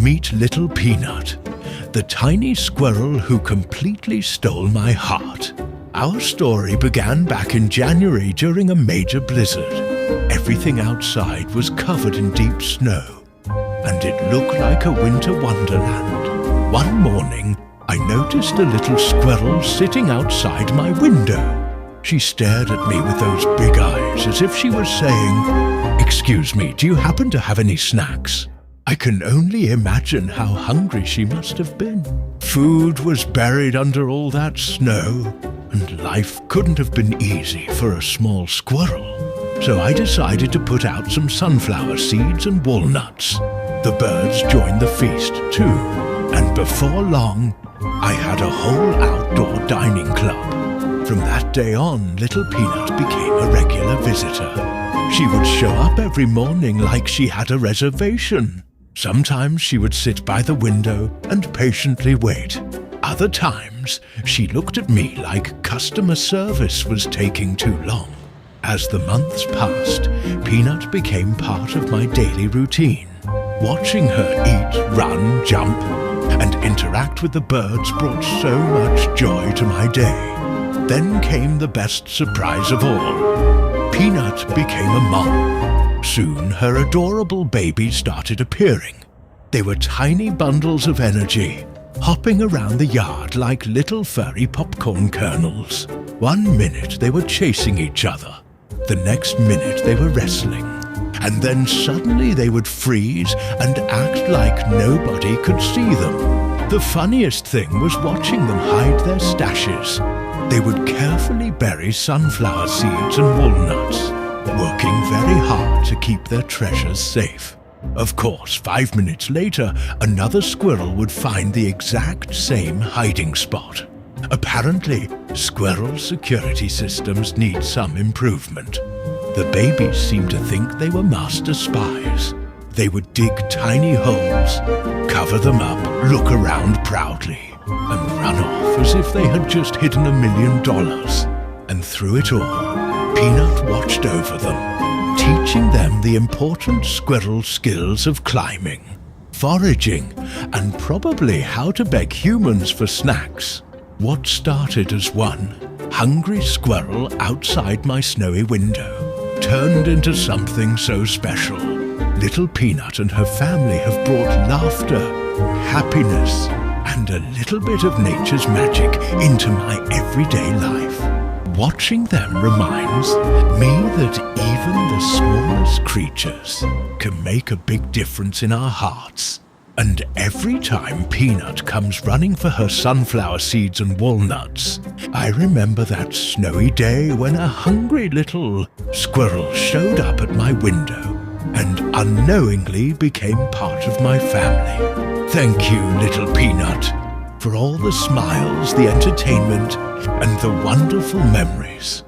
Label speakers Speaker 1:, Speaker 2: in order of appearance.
Speaker 1: Meet Little Peanut, the tiny squirrel who completely stole my heart. Our story began back in January during a major blizzard. Everything outside was covered in deep snow, and it looked like a winter wonderland. One morning, I noticed a little squirrel sitting outside my window. She stared at me with those big eyes as if she was saying, "Excuse me, do you happen to have any snacks?" I can only imagine how hungry she must have been. Food was buried under all that snow, and life couldn't have been easy for a small squirrel. So I decided to put out some sunflower seeds and walnuts. The birds joined the feast too, and before long, I had a whole outdoor dining club. From that day on, Little Peanut became a regular visitor. She would show up every morning like she had a reservation. Sometimes she would sit by the window and patiently wait. Other times, she looked at me like customer service was taking too long. As the months passed, Peanut became part of my daily routine. Watching her eat, run, jump, and interact with the birds brought so much joy to my day. Then came the best surprise of all. Peanut became a mom. Soon, her adorable babies started appearing. They were tiny bundles of energy, hopping around the yard like little furry popcorn kernels. One minute they were chasing each other. The next minute they were wrestling. And then suddenly they would freeze and act like nobody could see them. The funniest thing was watching them hide their stashes. They would carefully bury sunflower seeds and walnuts, working very hard to keep their treasures safe. Of course, 5 minutes later, another squirrel would find the exact same hiding spot. Apparently, squirrel security systems need some improvement. The babies seemed to think they were master spies. They would dig tiny holes, cover them up, look around proudly, and run off as if they had just hidden $1 million. And through it all, Peanut watched over them, teaching them the important squirrel skills of climbing, foraging, and probably how to beg humans for snacks. What started as one hungry squirrel outside my snowy window turned into something so special. Little Peanut and her family have brought laughter, happiness, and a little bit of nature's magic into my everyday life. Watching them reminds me that even the smallest creatures can make a big difference in our hearts. And every time Peanut comes running for her sunflower seeds and walnuts, I remember that snowy day when a hungry little squirrel showed up at my window and unknowingly became part of my family. Thank you, Little Peanut, for all the smiles, the entertainment, and the wonderful memories.